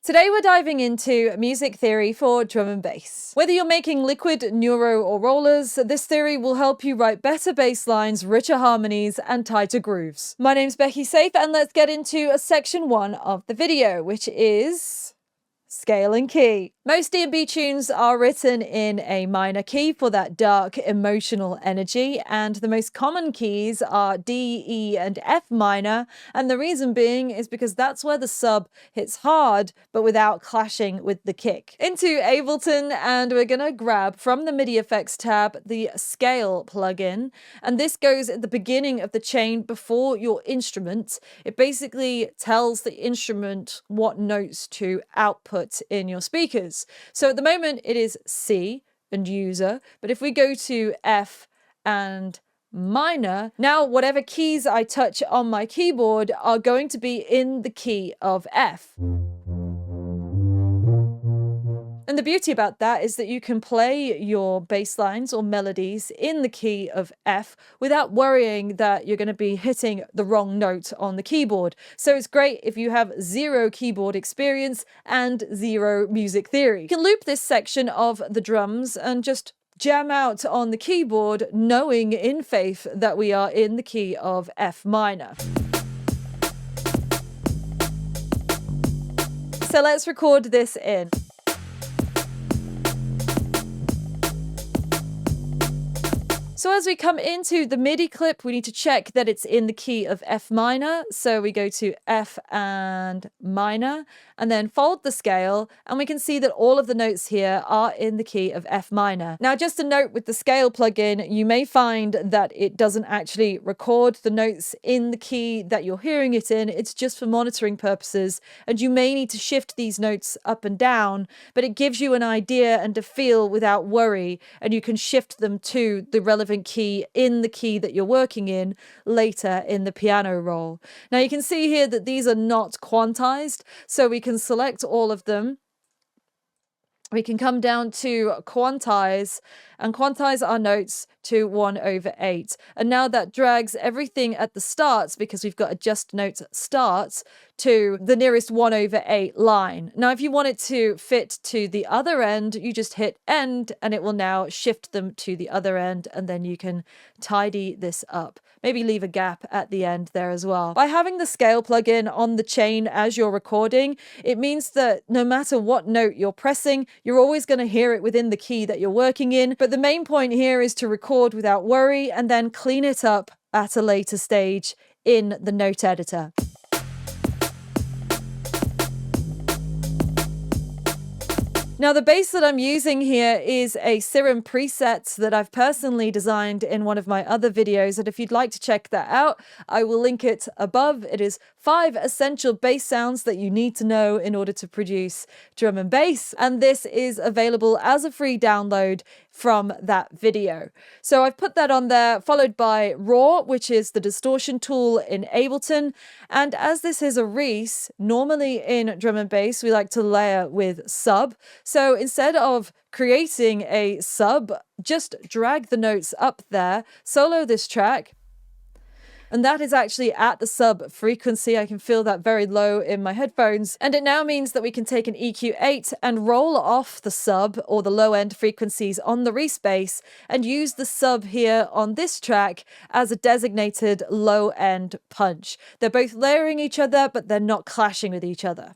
Today we're diving into music theory for drum and bass. Whether you're making liquid, neuro, or rollers, this theory will help you write better bass lines, richer harmonies, and tighter grooves. My name's Becky Safe, and let's get into section 1 of the video, which is scale and key. Most D&B tunes are written in a minor key for that dark emotional energy, and the most common keys are D, E, and F minor, and the reason being is because that's where the sub hits hard but without clashing with the kick. Into Ableton, and we're gonna grab from the MIDI effects tab the scale plugin, and this goes at the beginning of the chain before your instrument. It basically tells the instrument what notes to output in your speakers. So at the moment it is C and user, but if we go to F and minor, now whatever keys I touch on my keyboard are going to be in the key of F. And the beauty about that is that you can play your bass lines or melodies in the key of F without worrying that you're going to be hitting the wrong note on the keyboard. So it's great if you have zero keyboard experience and zero music theory. You can loop this section of the drums and just jam out on the keyboard, knowing in faith that we are in the key of F minor. So let's record this in. So as we come into the MIDI clip, we need to check that it's in the key of F minor. So we go to F and minor, and then fold the scale, and we can see that all of the notes here are in the key of F minor. Now, just a note with the scale plugin, you may find that it doesn't actually record the notes in the key that you're hearing it in. It's just for monitoring purposes, and you may need to shift these notes up and down, but it gives you an idea and a feel without worry, and you can shift them to the relevant key in the key that you're working in later in the piano roll. Now you can see here that these are not quantized, so we can select all of them. We can come down to quantize and quantize our notes to 1/8. And now that drags everything at the starts, because we've got adjust notes starts, to the nearest 1/8 line. Now, if you want it to fit to the other end, you just hit end and it will now shift them to the other end, and then you can tidy this up. Maybe leave a gap at the end there as well. By having the scale plugin on the chain as you're recording, it means that no matter what note you're pressing, you're always going to hear it within the key that you're working in. But the main point here is to record without worry and then clean it up at a later stage in the note editor. Now, the bass that I'm using here is a Serum preset that I've personally designed in one of my other videos, and if you'd like to check that out, I will link it above. It is 5 essential bass sounds that you need to know in order to produce drum and bass, and this is available as a free download from that video. So I've put that on there, followed by Raw, which is the distortion tool in Ableton. And as this is a Reese, normally in drum and bass, we like to layer with sub. So instead of creating a sub, just drag the notes up there, solo this track. And that is actually at the sub frequency. I can feel that very low in my headphones. And it now means that we can take an EQ8 and roll off the sub or the low end frequencies on the Reese bass and use the sub here on this track as a designated low end punch. They're both layering each other, but they're not clashing with each other.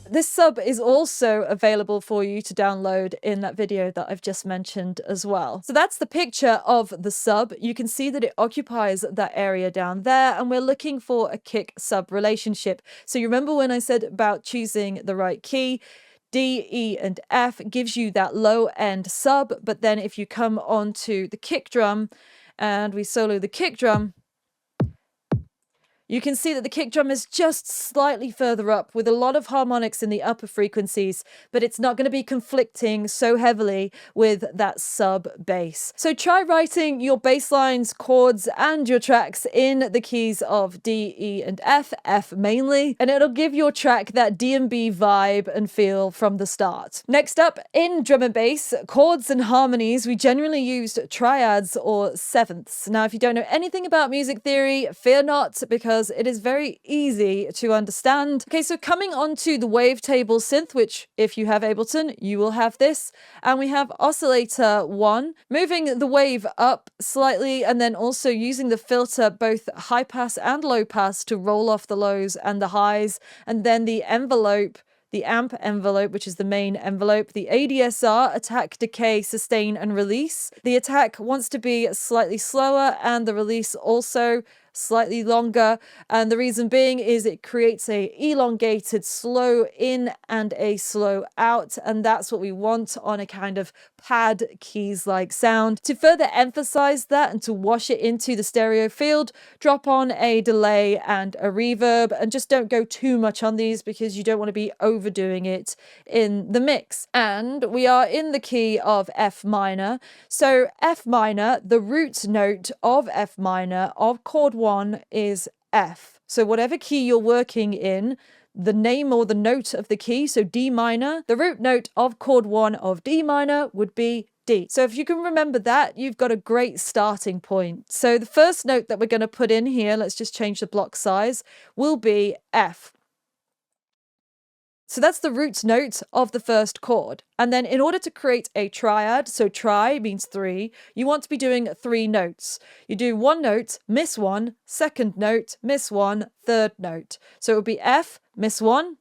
This sub is also available for you to download in that video that I've just mentioned as well. So that's the picture of the sub. You can see that it occupies that area down there, and we're looking for a kick-sub relationship. So you remember when I said about choosing the right key? D, E, and F gives you that low-end sub, but then if you come onto the kick drum and we solo the kick drum, you can see that the kick drum is just slightly further up with a lot of harmonics in the upper frequencies, but it's not going to be conflicting so heavily with that sub bass. So try writing your bass lines, chords, and your tracks in the keys of D, E, and F, F mainly, and it'll give your track that D&B vibe and feel from the start. Next up, in drum and bass, chords and harmonies, we generally used triads or sevenths. Now, if you don't know anything about music theory, fear not, because it is very easy to understand. Okay, so coming on to the wavetable synth, which if you have Ableton, you will have this. And we have oscillator 1, moving the wave up slightly, and then also using the filter, both high pass and low pass, to roll off the lows and the highs. And then the envelope, the amp envelope, which is the main envelope, the ADSR, attack, decay, sustain, and release. The attack wants to be slightly slower, and the release also slightly longer, and the reason being is it creates a elongated slow in and a slow out, and that's what we want on a kind of pad keys like sound. To further emphasize that and to wash it into the stereo field, drop on a delay and a reverb, and just don't go too much on these because you don't want to be overdoing it in the mix. And we are in the key of F minor, so F minor, the root note of F minor of chord 1 is F. So whatever key you're working in, the name or the note of the key, so D minor, the root note of chord 1 of D minor would be D. So if you can remember that, you've got a great starting point. So the first note that we're going to put in here, let's just change the block size, will be F. So that's the root note of the first chord. And then in order to create a triad, so tri means 3, you want to be doing 3 notes. You do 1 note, miss 1, second note, miss 1, third note. So it would be F, miss 1,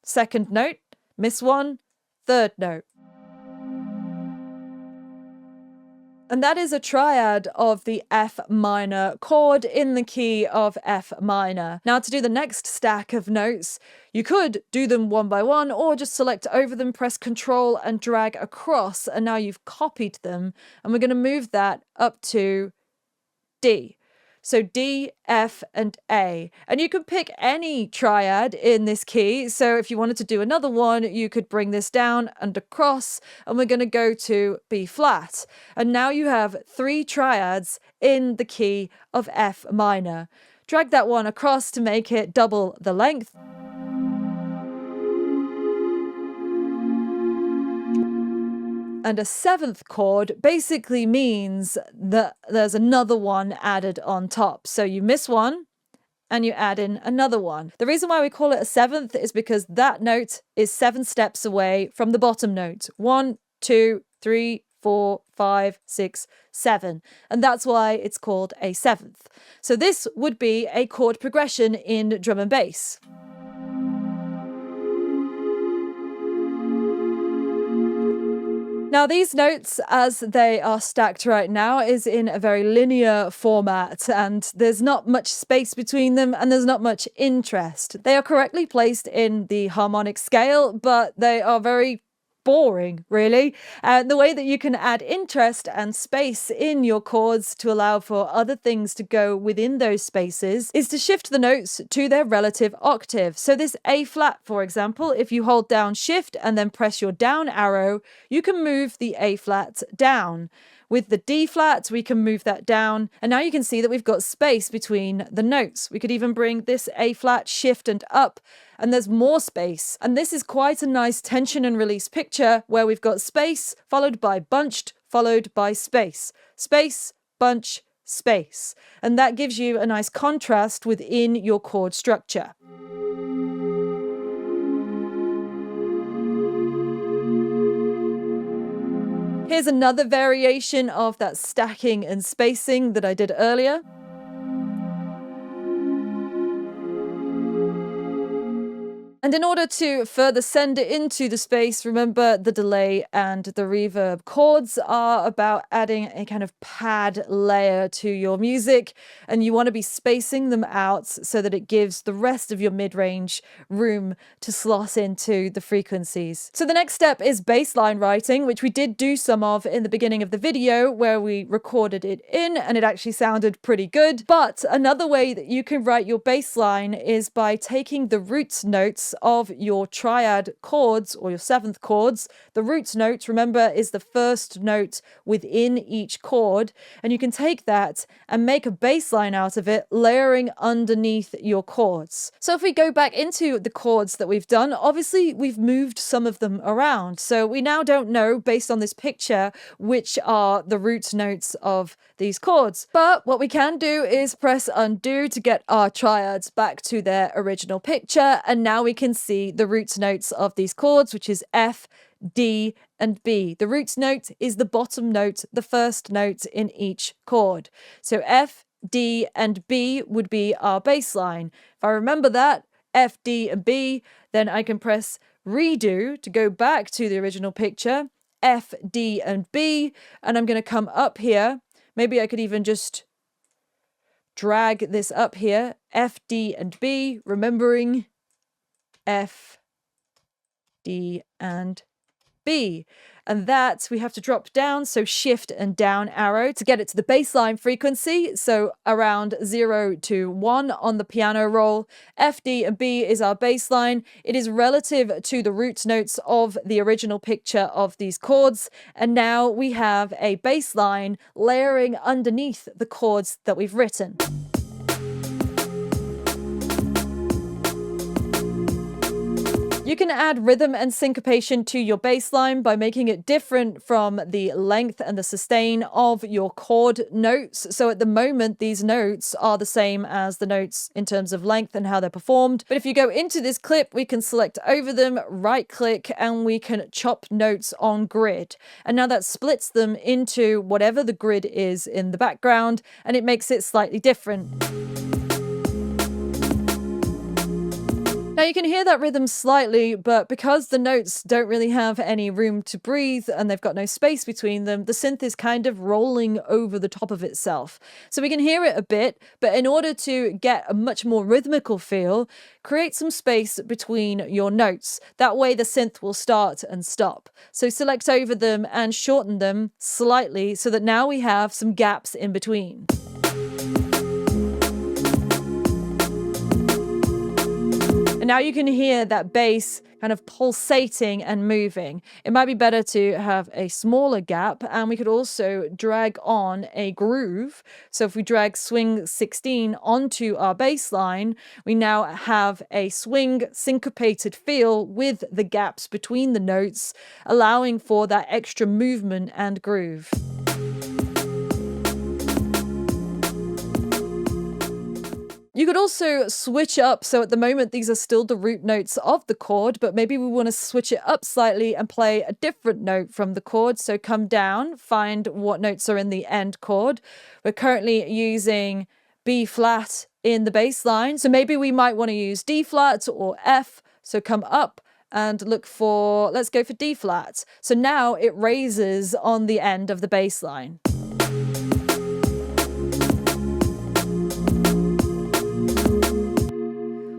second note, miss 1, third note. And that is a triad of the F minor chord in the key of F minor. Now, to do the next stack of notes, you could do them one by one or just select over them, press Control and drag across, and now you've copied them. And we're going to move that up to D. So D, F, and A. And you could pick any triad in this key. So if you wanted to do another one, you could bring this down and across, and we're going to go to B flat. And now you have 3 triads in the key of F minor. Drag that one across to make it double the length. And a 7th chord basically means that there's another one added on top. So you miss one and you add in another one. The reason why we call it a 7th is because that note is 7 steps away from the bottom note. 1, 2, 3, 4, 5, 6, 7. And that's why it's called a 7th. So this would be a chord progression in drum and bass. Now, these notes, as they are stacked right now, is in a very linear format, and there's not much space between them, and there's not much interest. They are correctly placed in the harmonic scale, but they are very boring, really. And the way that you can add interest and space in your chords to allow for other things to go within those spaces is to shift the notes to their relative octave. So this A flat, for example, if you hold down Shift and then press your down arrow, you can move the A flat down. With the D flat, we can move that down. And now you can see that we've got space between the notes. We could even bring this A flat, shift and up, and there's more space. And this is quite a nice tension and release picture where we've got space followed by bunched, followed by space. Space, bunch, space. And that gives you a nice contrast within your chord structure. Here's another variation of that stacking and spacing that I did earlier. And in order to further send it into the space, remember the delay and the reverb. Chords are about adding a kind of pad layer to your music, and you want to be spacing them out so that it gives the rest of your mid-range room to slot into the frequencies. So the next step is bassline writing, which we did do some of in the beginning of the video where we recorded it in and it actually sounded pretty good. But another way that you can write your bassline is by taking the root notes of your triad chords or your seventh chords. The root note, remember, is the first note within each chord, and you can take that and make a bass line out of it, layering underneath your chords. So if we go back into the chords that we've done, obviously we've moved some of them around, so we now don't know, based on this picture, which are the root notes of these chords. But what we can do is press undo to get our triads back to their original picture, and now we can see the root notes of these chords, which is F, D, and B. The root note is the bottom note, the first note in each chord. So F, D, and B would be our bass line. If I remember that, F, D, and B, then I can press redo to go back to the original picture, F, D, and B, and I'm going to come up here. Maybe I could even just drag this up here, F, D, and B, remembering F, D, and B. And that we have to drop down, so shift and down arrow to get it to the bassline frequency. So around 0 to 1 on the piano roll. F, D, and B is our bassline. It is relative to the root notes of the original picture of these chords. And now we have a bassline layering underneath the chords that we've written. You can add rhythm and syncopation to your bass line by making it different from the length and the sustain of your chord notes. So at the moment, these notes are the same as the notes in terms of length and how they're performed. But if you go into this clip, we can select over them, right click, and we can chop notes on grid. And now that splits them into whatever the grid is in the background, and it makes it slightly different. Now you can hear that rhythm slightly, but because the notes don't really have any room to breathe and they've got no space between them, the synth is kind of rolling over the top of itself. So we can hear it a bit, but in order to get a much more rhythmical feel, create some space between your notes. That way the synth will start and stop. So select over them and shorten them slightly so that now we have some gaps in between. And now you can hear that bass kind of pulsating and moving. It might be better to have a smaller gap, and we could also drag on a groove. So if we drag swing 16 onto our bass line, we now have a swing syncopated feel with the gaps between the notes, allowing for that extra movement and groove. You could also switch up, so at the moment these are still the root notes of the chord, but maybe we want to switch it up slightly and play a different note from the chord. So come down, find what notes are in the end chord. We're currently using B flat in the bass line, so maybe we might want to use D flat or F. So come up and look for, let's go for D flat. So now it raises on the end of the bass line.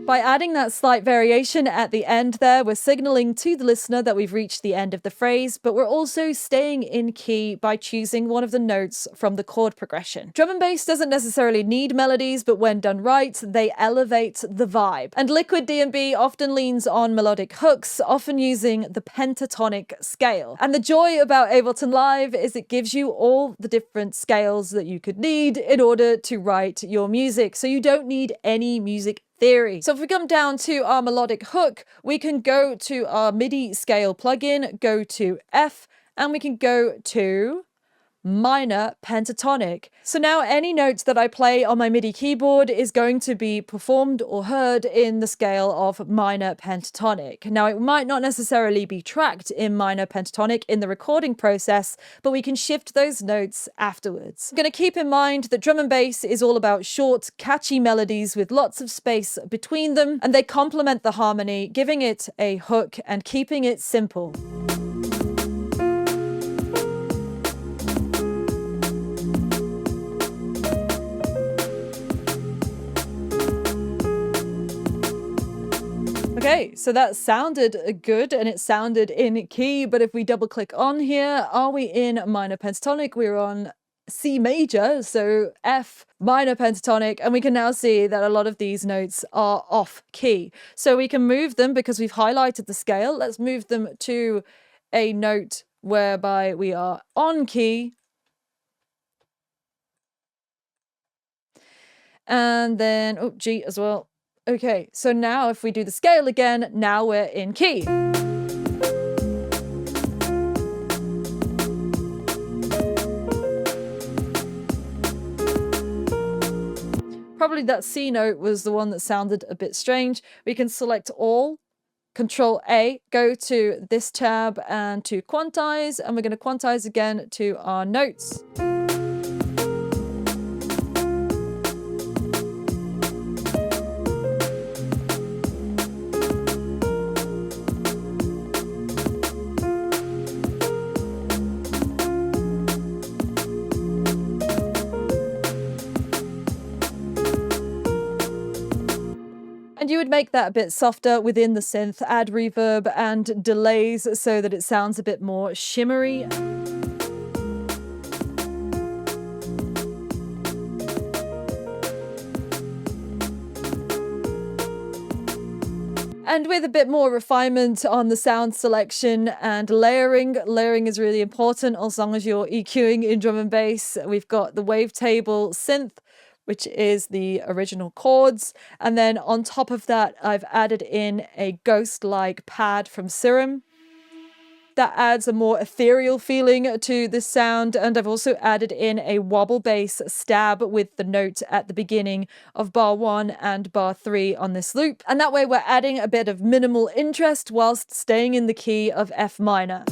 By adding that slight variation at the end there, we're signaling to the listener that we've reached the end of the phrase, but we're also staying in key by choosing one of the notes from the chord progression. Drum and bass doesn't necessarily need melodies, but when done right, they elevate the vibe. And liquid D&B often leans on melodic hooks, often using the pentatonic scale. And the joy about Ableton Live is it gives you all the different scales that you could need in order to write your music, so you don't need any music theory. So if we come down to our melodic hook, we can go to our MIDI scale plugin, go to F, and we can go to minor pentatonic. So now any note that I play on my MIDI keyboard is going to be performed or heard in the scale of minor pentatonic. Now it might not necessarily be tracked in minor pentatonic in the recording process, but we can shift those notes afterwards. I'm going to keep in mind that drum and bass is all about short, catchy melodies with lots of space between them, and they complement the harmony, giving it a hook and keeping it simple. Okay, so that sounded good and it sounded in key, but if we double click on here, are we in minor pentatonic? We're on C major, so F minor pentatonic, and we can now see that a lot of these notes are off key. So we can move them because we've highlighted the scale. Let's move them to a note whereby we are on key. And then, oh, G as well. Okay, so now if we do the scale again, now we're in key. Probably that C note was the one that sounded a bit strange. We can select all, Control A, go to this tab and to quantize, and we're going to quantize again to our notes. And you would make that a bit softer within the synth, add reverb and delays so that it sounds a bit more shimmery. And with a bit more refinement on the sound selection and layering. Layering is really important as long as you're EQing in drum and bass. We've got the wavetable synth, which is the original chords. And then on top of that, I've added in a ghost-like pad from Serum. That adds a more ethereal feeling to this sound. And I've also added in a wobble bass stab with the note at the beginning of bar 1 and bar 3 on this loop. And that way we're adding a bit of minimal interest whilst staying in the key of F minor.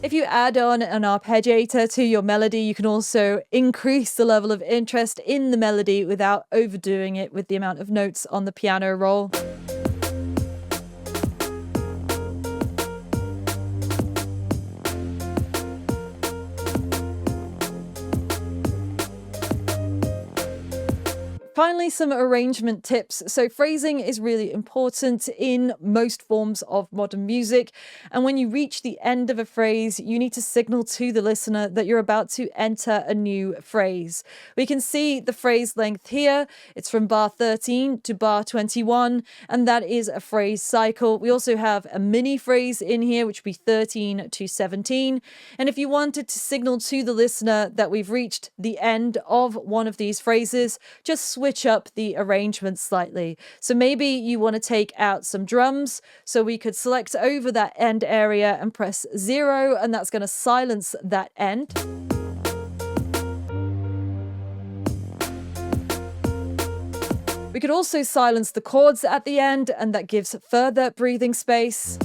If you add on an arpeggiator to your melody, you can also increase the level of interest in the melody without overdoing it with the amount of notes on the piano roll. Finally, some arrangement tips. So phrasing is really important in most forms of modern music. And when you reach the end of a phrase, you need to signal to the listener that you're about to enter a new phrase. We can see the phrase length here. It's from bar 13 to bar 21, and that is a phrase cycle. We also have a mini phrase in here, which would be 13 to 17. And if you wanted to signal to the listener that we've reached the end of one of these phrases, just switch up the arrangement slightly. So maybe you want to take out some drums, so we could select over that end area and press 0, and that's going to silence that end. We could also silence the chords at the end, and that gives further breathing space.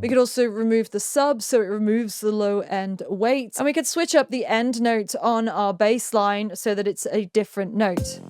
We could also remove the sub, so it removes the low end weight. And we could switch up the end note on our bass line so that it's a different note.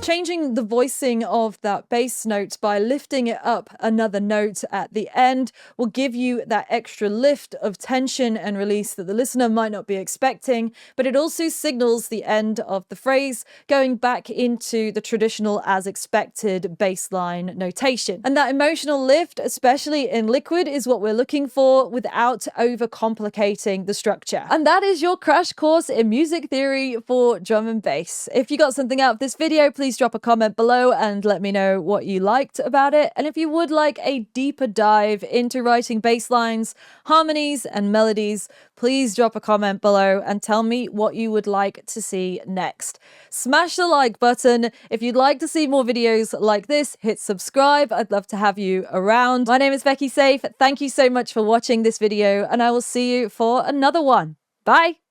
Changing the voicing of that bass note by lifting it up another note at the end will give you that extra lift of tension and release that the listener might not be expecting, but it also signals the end of the phrase, going back into the traditional as expected bass line notation. And that emotional lift, especially in liquid, is what we're looking for without overcomplicating the structure. And that is your crash course in music theory for drum and bass. If you got something out of this video, please please drop a comment below and let me know what you liked about it. And if you would like a deeper dive into writing bass lines, harmonies, and melodies, please drop a comment below and tell me what you would like to see next. Smash the like button. If you'd like to see more videos like this, hit subscribe. I'd love to have you around. My name is Becky Safe. Thank you so much for watching this video, and I will see you for another one. Bye.